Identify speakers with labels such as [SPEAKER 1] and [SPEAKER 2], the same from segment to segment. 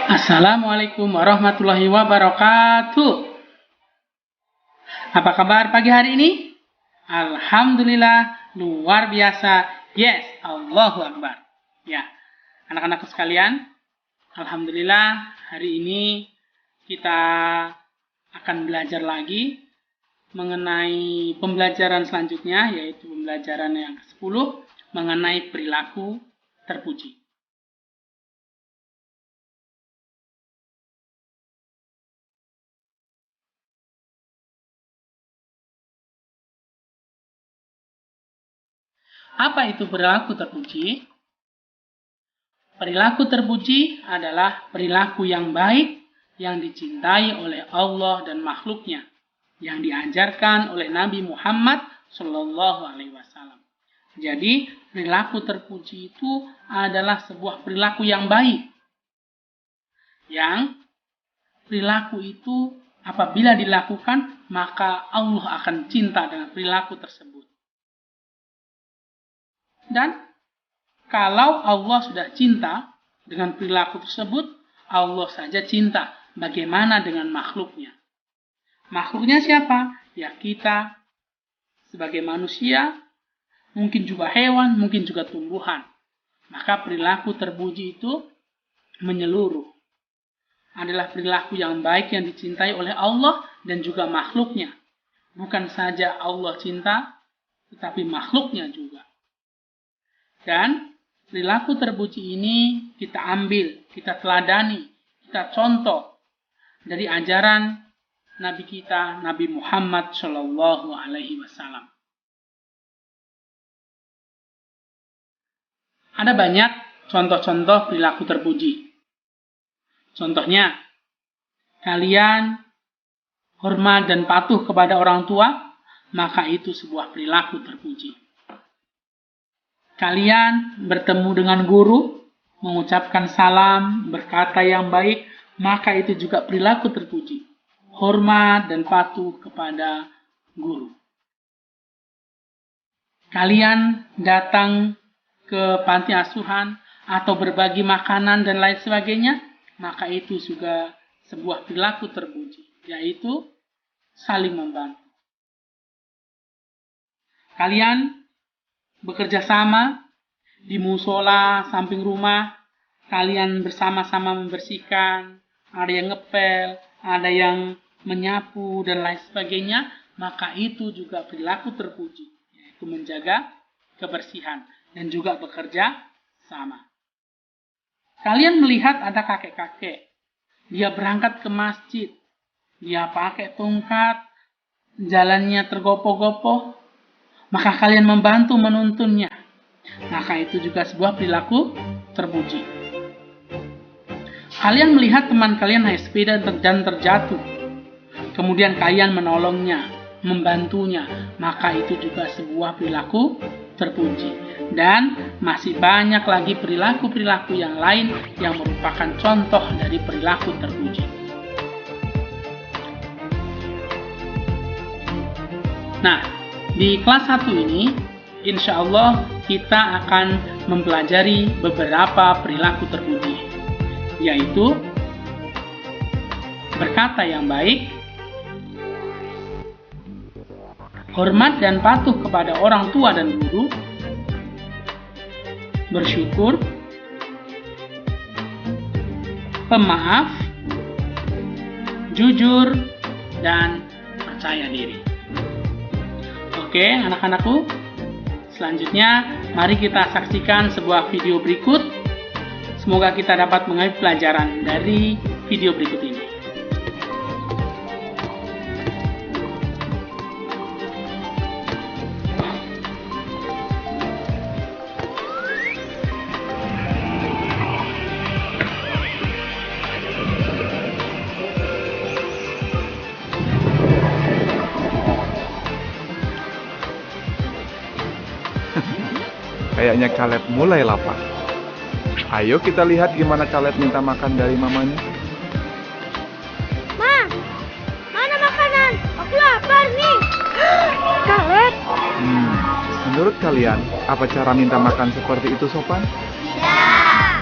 [SPEAKER 1] Assalamualaikum warahmatullahi wabarakatuh. Apa kabar pagi hari ini? Alhamdulillah, luar biasa. Yes, Allahu Akbar. Ya, anak-anakku sekalian, alhamdulillah hari ini kita akan belajar lagi mengenai pembelajaran selanjutnya, yaitu pembelajaran yang ke-10 mengenai perilaku terpuji. Apa itu perilaku terpuji? Perilaku terpuji adalah perilaku yang baik yang dicintai oleh Allah dan makhluknya, yang diajarkan oleh Nabi Muhammad Shallallahu Alaihi Wasallam. Jadi perilaku terpuji itu adalah sebuah perilaku yang baik, yang perilaku itu apabila dilakukan maka Allah akan cinta dengan perilaku tersebut. Dan kalau Allah sudah cinta dengan perilaku tersebut, Allah saja cinta. Bagaimana dengan makhluknya? Makhluknya siapa? Ya kita sebagai manusia, mungkin juga hewan, mungkin juga tumbuhan. Maka perilaku terpuji itu menyeluruh. Adalah perilaku yang baik yang dicintai oleh Allah dan juga makhluknya. Bukan saja Allah cinta, tetapi makhluknya juga. Dan perilaku terpuji ini kita ambil, kita teladani, kita contoh dari ajaran Nabi kita, Nabi Muhammad Shallallahu Alaihi Wasallam. Ada banyak contoh-contoh perilaku terpuji. Contohnya, kalian hormat dan patuh kepada orang tua, maka itu sebuah perilaku terpuji. Kalian bertemu dengan guru, mengucapkan salam, berkata yang baik, maka itu juga perilaku terpuji. Hormat dan patuh kepada guru. Kalian datang ke panti asuhan atau berbagi makanan dan lain sebagainya, maka itu juga sebuah perilaku terpuji, yaitu saling membantu. Kalian bekerja sama di musola samping rumah, kalian bersama-sama membersihkan, ada yang ngepel, ada yang menyapu dan lain sebagainya, maka itu juga perilaku terpuji, yaitu menjaga kebersihan dan juga bekerja sama. Kalian melihat ada kakek-kakek, dia berangkat ke masjid, dia pakai tongkat, jalannya tergopoh-gopoh, maka kalian membantu menuntunnya. Maka itu juga sebuah perilaku terpuji. Kalian melihat teman kalian naik sepeda dan terjatuh. Kemudian kalian menolongnya, membantunya. Maka itu juga sebuah perilaku terpuji. Dan masih banyak lagi perilaku-perilaku yang lain yang merupakan contoh dari perilaku terpuji. Nah, di kelas 1 ini, insya Allah kita akan mempelajari beberapa perilaku terpuji, yaitu berkata yang baik, hormat dan patuh kepada orang tua dan guru, bersyukur, pemaaf, jujur, dan percaya diri. Oke, anak-anakku, selanjutnya mari kita saksikan sebuah video berikut. Semoga kita dapat mengambil pelajaran dari video berikut ini.
[SPEAKER 2] Kayaknya Caleb mulai lapar. Ayo kita lihat gimana Caleb minta makan dari mamanya.
[SPEAKER 3] Ma, mana makanan? Aku lapar nih. Caleb.
[SPEAKER 2] Menurut kalian, apa cara minta makan seperti itu sopan?
[SPEAKER 3] Ya.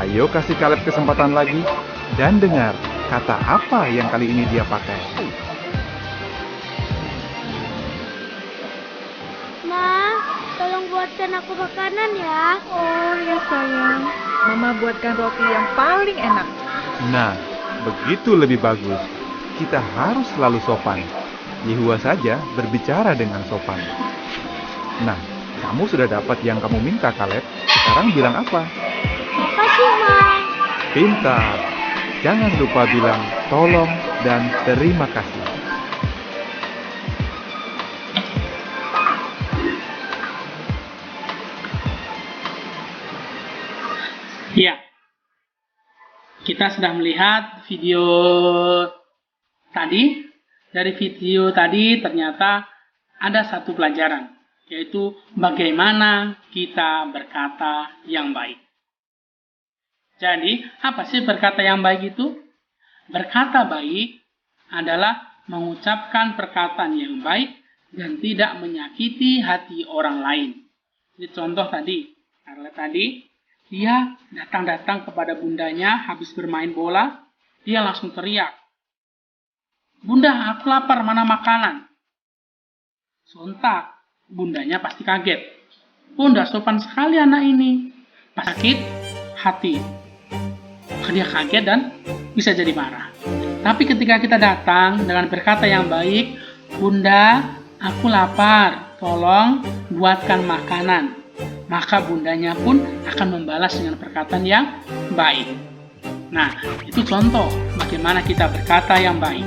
[SPEAKER 2] Ayo kasih Kaleb kesempatan lagi dan dengar kata apa yang kali ini dia pakai.
[SPEAKER 3] Ma, tolong buatkan aku makanan ya.
[SPEAKER 4] Oh ya sayang, Mama buatkan roti yang paling enak.
[SPEAKER 2] Nah, begitu lebih bagus. Kita harus selalu sopan. Yehua saja berbicara dengan sopan. Nah, kamu sudah dapat yang kamu minta, Kaleb. Sekarang bilang apa?
[SPEAKER 3] Makasih, Ma.
[SPEAKER 2] Pintar. Jangan lupa bilang tolong dan terima kasih.
[SPEAKER 1] Ya, kita sudah melihat video tadi. Dari video tadi ternyata ada satu pelajaran, yaitu bagaimana kita berkata yang baik. Jadi, apa sih berkata yang baik itu? Berkata baik adalah mengucapkan perkataan yang baik dan tidak menyakiti hati orang lain. Jadi contoh tadi, karena tadi dia datang kepada bundanya habis bermain bola, dia langsung teriak, "Bunda, aku lapar, mana makanan?" Sontak, bundanya pasti kaget. Bunda, sopan sekali anak ini. Pas sakit hati. Dia kaget dan bisa jadi marah. Tapi ketika kita datang dengan berkata yang baik, "Bunda, aku lapar, tolong buatkan makanan." Maka bundanya pun akan membalas dengan perkataan yang baik. Nah, itu contoh bagaimana kita berkata yang baik.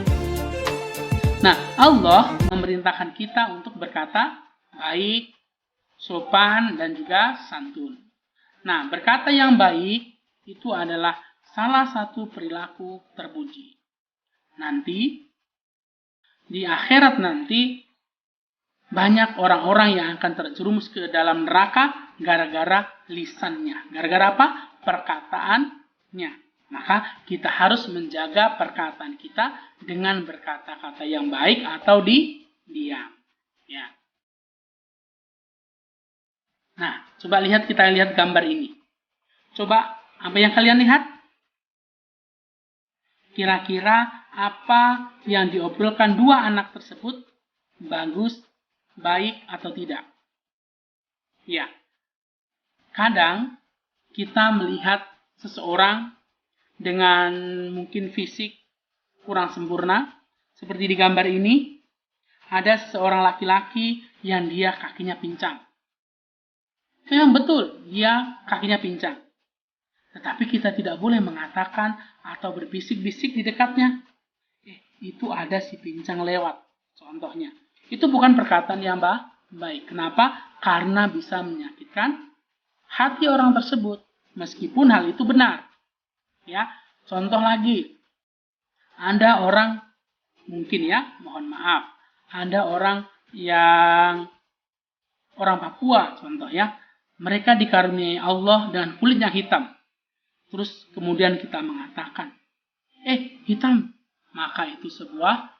[SPEAKER 1] Nah, Allah memerintahkan kita untuk berkata baik, sopan, dan juga santun. Nah, berkata yang baik itu adalah salah satu perilaku terpuji. Nanti, di akhirat nanti, banyak orang-orang yang akan terjerumus ke dalam neraka gara-gara lisannya. Gara-gara apa? Perkataannya. Maka kita harus menjaga perkataan kita dengan berkata-kata yang baik atau diam. Ya. Nah, coba kita lihat gambar ini. Coba apa yang kalian lihat? Kira-kira apa yang diobrolkan dua anak tersebut bagus, baik atau tidak? Ya. Kadang kita melihat seseorang dengan mungkin fisik kurang sempurna, seperti di gambar ini, ada seseorang laki-laki yang dia kakinya pincang. Memang betul, dia kakinya pincang. Tetapi kita tidak boleh mengatakan atau berbisik-bisik di dekatnya. Itu ada si pincang lewat, contohnya. Itu bukan perkataan yang baik. Kenapa? Karena bisa menyakitkan hati orang tersebut, meskipun hal itu benar. Ya, contoh lagi, Anda orang mungkin ya, mohon maaf, Anda orang yang orang Papua, contoh ya, mereka dikaruniai Allah dengan kulit yang hitam. Terus kemudian kita mengatakan, hitam, maka itu sebuah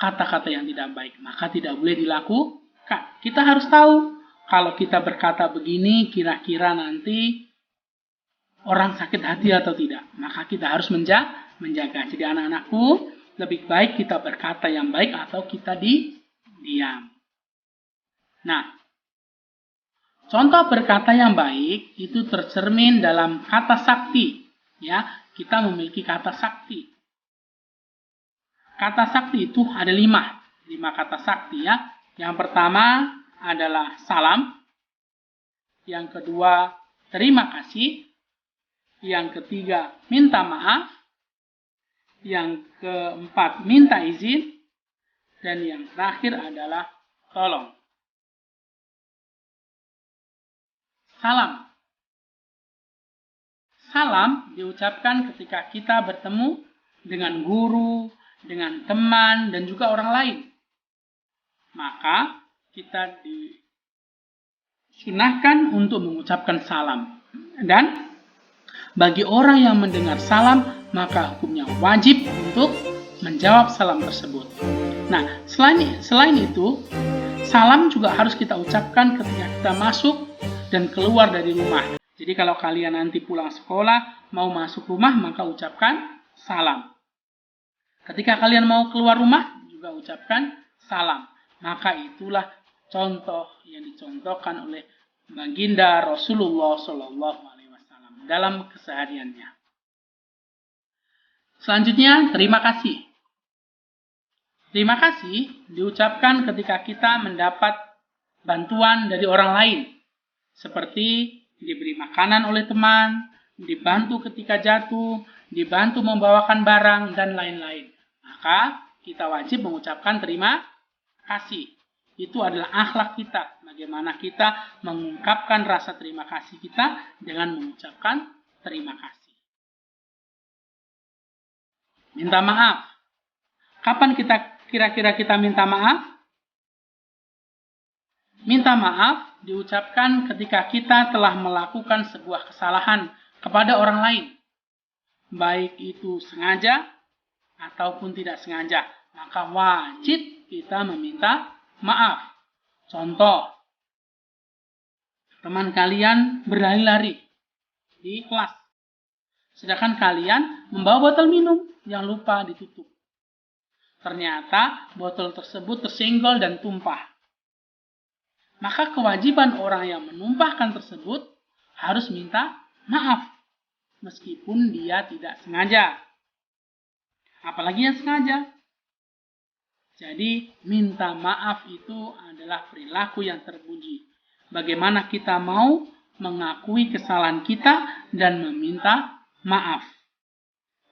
[SPEAKER 1] kata-kata yang tidak baik, maka tidak boleh dilakukan. Kita harus tahu, kalau kita berkata begini, kira-kira nanti orang sakit hati atau tidak. Maka kita harus menjaga. Jadi anak-anakku, lebih baik kita berkata yang baik atau kita diam. Nah, contoh berkata yang baik itu tercermin dalam kata sakti. Ya, kita memiliki kata sakti. Kata sakti itu ada 5 kata sakti ya. Yang pertama adalah salam. Yang kedua, terima kasih. Yang ketiga, minta maaf. Yang keempat, minta izin. Dan yang terakhir adalah tolong. Salam. Salam diucapkan ketika kita bertemu dengan guru, dengan teman, dan juga orang lain. Maka kita disunahkan untuk mengucapkan salam. Dan bagi orang yang mendengar salam, maka hukumnya wajib untuk menjawab salam tersebut. Nah, selain itu, salam juga harus kita ucapkan ketika kita masuk dan keluar dari rumah. Jadi kalau kalian nanti pulang sekolah, mau masuk rumah, maka ucapkan salam. Ketika kalian mau keluar rumah, juga ucapkan salam. Maka itulah contoh yang dicontohkan oleh baginda Rasulullah SAW dalam kesehariannya. Selanjutnya, terima kasih. Terima kasih diucapkan ketika kita mendapat bantuan dari orang lain. Seperti diberi makanan oleh teman, dibantu ketika jatuh, dibantu membawakan barang, dan lain-lain. Maka kita wajib mengucapkan terima kasih. Itu adalah akhlak kita. Bagaimana kita mengungkapkan rasa terima kasih kita dengan mengucapkan terima kasih. Minta maaf. Kapan kira-kira kita minta maaf? Minta maaf diucapkan ketika kita telah melakukan sebuah kesalahan kepada orang lain. Baik itu sengaja ataupun tidak sengaja. Maka wajib kita meminta maaf. Contoh, teman kalian berlari-lari di kelas. Sedangkan kalian membawa botol minum yang lupa ditutup. Ternyata botol tersebut tersenggol dan tumpah. Maka kewajiban orang yang menumpahkan tersebut harus minta maaf. Meskipun dia tidak sengaja. Apalagi yang sengaja. Jadi minta maaf itu adalah perilaku yang terpuji. Bagaimana kita mau mengakui kesalahan kita dan meminta maaf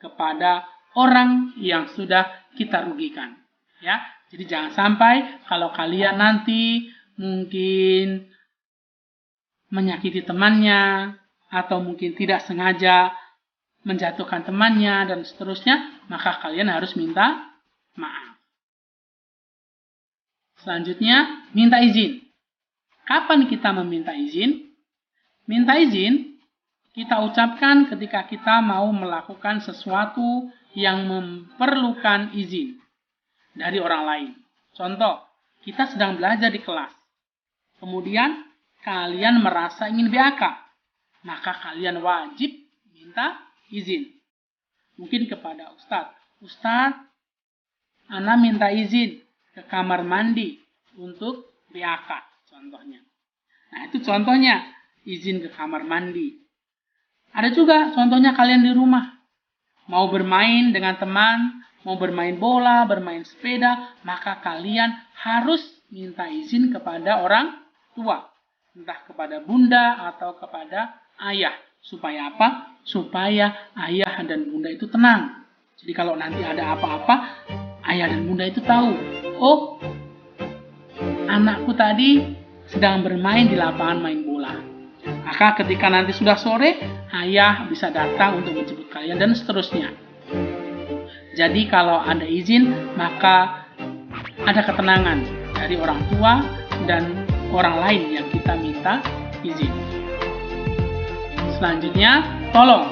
[SPEAKER 1] kepada orang yang sudah kita rugikan. Ya, jadi jangan sampai kalau kalian nanti mungkin menyakiti temannya, atau mungkin tidak sengaja menjatuhkan temannya, dan seterusnya, maka kalian harus minta maaf. Selanjutnya, minta izin. Kapan kita meminta izin? Minta izin kita ucapkan ketika kita mau melakukan sesuatu yang memerlukan izin dari orang lain. Contoh, kita sedang belajar di kelas. Kemudian kalian merasa ingin BAK, maka kalian wajib minta izin. Mungkin kepada Ustadz, Ustadz, Ana minta izin ke kamar mandi untuk BAK, contohnya. Nah, itu contohnya, izin ke kamar mandi. Ada juga contohnya kalian di rumah, mau bermain dengan teman, mau bermain bola, bermain sepeda, maka kalian harus minta izin kepada orang tua, entah kepada bunda atau kepada ayah. Supaya apa? Supaya ayah dan bunda itu tenang. Jadi kalau nanti ada apa-apa, ayah dan bunda itu tahu, oh, anakku tadi sedang bermain di lapangan main bola. Maka ketika nanti sudah sore, ayah bisa datang untuk menjemput kalian dan seterusnya. Jadi kalau ada izin, maka ada ketenangan dari orang tua dan orang lain yang kita minta izin. Selanjutnya, tolong.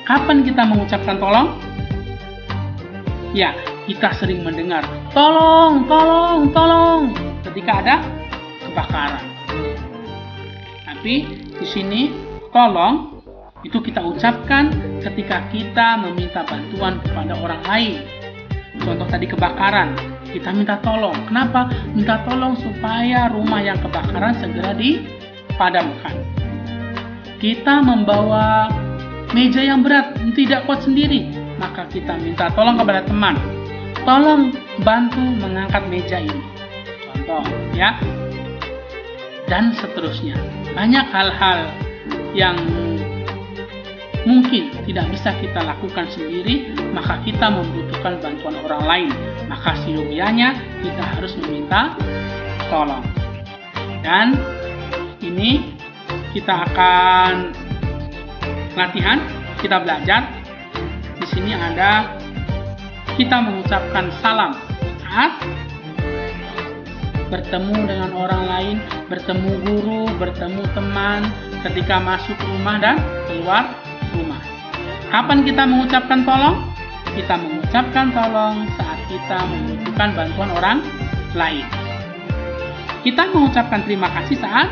[SPEAKER 1] Kapan kita mengucapkan tolong? Ya, kita sering mendengar tolong, tolong, tolong ketika ada kebakaran. Tapi di sini tolong itu kita ucapkan ketika kita meminta bantuan kepada orang lain. Contoh tadi kebakaran, kita minta tolong. Kenapa? Minta tolong supaya rumah yang kebakaran segera dipadamkan. Kita membawa meja yang berat, tidak kuat sendiri, maka kita minta tolong kepada teman. Tolong bantu mengangkat meja ini. Contoh, ya. Dan seterusnya. Banyak hal-hal yang mungkin tidak bisa kita lakukan sendiri, maka kita membutuhkan bantuan orang lain. Maka siogianya kita harus meminta tolong. Dan ini kita akan latihan, kita belajar. Di sini ada kita mengucapkan salam saat bertemu dengan orang lain, bertemu guru, bertemu teman, ketika masuk rumah dan keluar rumah. Kapan kita mengucapkan tolong? Kita mengucapkan tolong saat kita membutuhkan bantuan orang lain. Kita mengucapkan terima kasih saat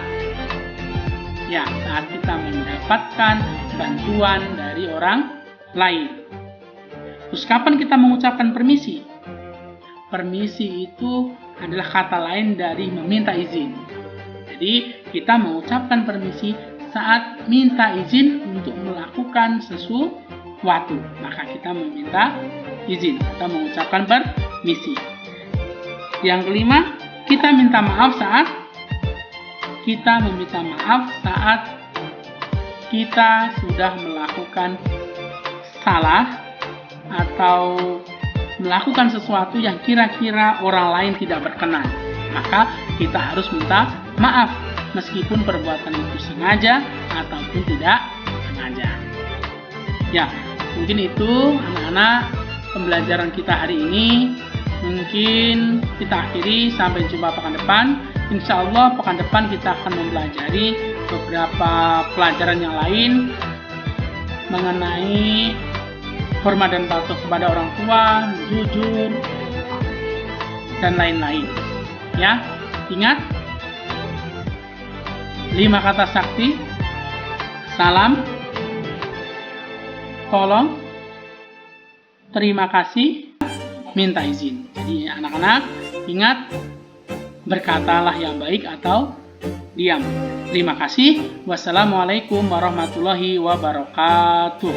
[SPEAKER 1] Ya, saat kita mendapatkan bantuan dari orang lain. Terus kapan kita mengucapkan permisi? Permisi itu adalah kata lain dari meminta izin. Jadi, kita mengucapkan permisi saat minta izin untuk melakukan sesuatu. Maka kita meminta izin, kita mengucapkan permisi. Yang kelima, kita minta maaf saat kita sudah melakukan salah atau melakukan sesuatu yang kira-kira orang lain tidak berkenan. Maka kita harus minta maaf meskipun perbuatan itu sengaja ataupun tidak sengaja. Ya, mungkin itu anak-anak pembelajaran kita hari ini. Mungkin kita akhiri, sampai jumpa pekan depan. Insya Allah pekan depan kita akan mempelajari beberapa pelajaran yang lain mengenai hormat dan patuh kepada orang tua, jujur, dan lain-lain. Ya, ingat 5 kata sakti: salam, tolong, terima kasih, minta izin. Jadi anak-anak ingat, berkatalah yang baik atau diam. Terima kasih. Wassalamualaikum warahmatullahi wabarakatuh.